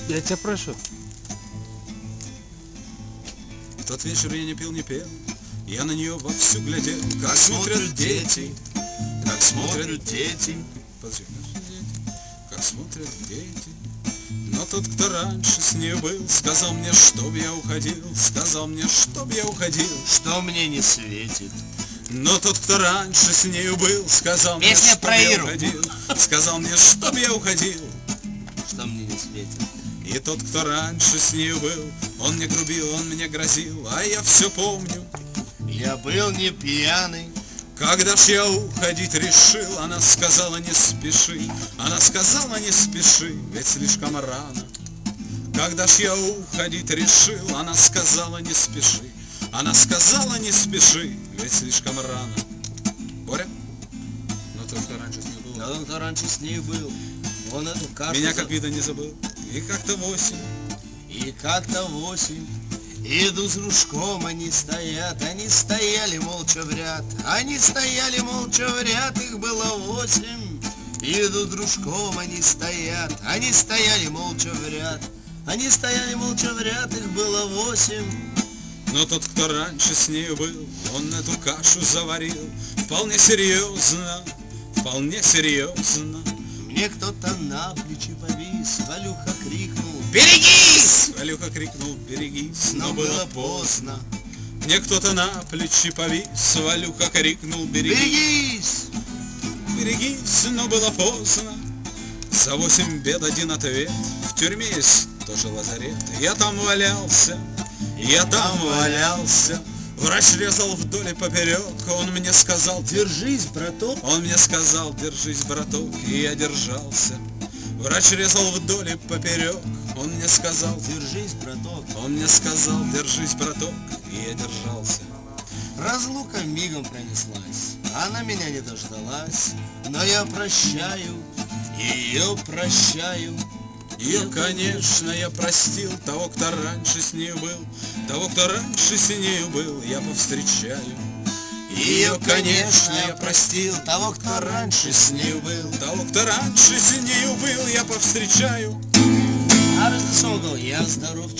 Я тебя прошу. В тот вечер я не пил, не пел, я на нее вовсю глядел, как смотрят дети, как смотрят дети. Подожди, как смотрят дети. Но тот, кто раньше с ней был, сказал мне, чтоб я уходил, сказал мне, чтоб я уходил, что мне не светит. Но тот, кто раньше с нею был, сказал мне, Песня чтоб про я Иру. уходил, сказал мне, чтоб я уходил. Что мне не светит. И тот, кто раньше с нею был, он мне грубил, он мне грозил, а я все помню. Я был не пьяный. Когда ж я уходить решил, она сказала, не спеши, она сказала, не спеши, ведь слишком рано. Когда ж я уходить решил, она сказала, не спеши, она сказала, не спеши, ведь слишком рано. Боря? Но тот, кто раньше с ней был. Да он кто раньше с ней был. Он эту карту... Меня как вида не забыл. И как-то 8. И как-то 8. Идут с ружком, они стояли молча в ряд. Они стояли молча в ряд, их было 8. Идут с ружком, они стояли молча в ряд. Они стояли молча в ряд, их было 8. Но тот, кто раньше с нею был, он эту кашу заварил вполне серьезно, вполне серьезно. Мне кто-то на плечи повис, Валюха крикнул: «Берегись!» Валюха крикнул: «Берегись!» но было поздно. Мне кто-то на плечи повис, Валюха крикнул: «Берегись!» Берегись! Берегись, но было поздно. За 8 бед один ответ. В тюрьме есть тоже лазарет. Я там валялся, я там валялся. Врач резал вдоль и поперек. Он мне сказал: Держись, браток. Он мне сказал: держись, браток. И я держался. Врач резал вдоль и поперек. Он мне сказал: Держись, браток. Он мне сказал: держись, браток. И я держался. Разлука мигом пронеслась, она меня не дождалась, но я прощаю, ее прощаю. Ее, конечно, я простил, того, кто раньше с нею был, того, кто раньше с нею был, я повстречаю. Ее, конечно, я простил, того, кто раньше с нею был, того, кто раньше с нею был, я повстречаю. А я здоров,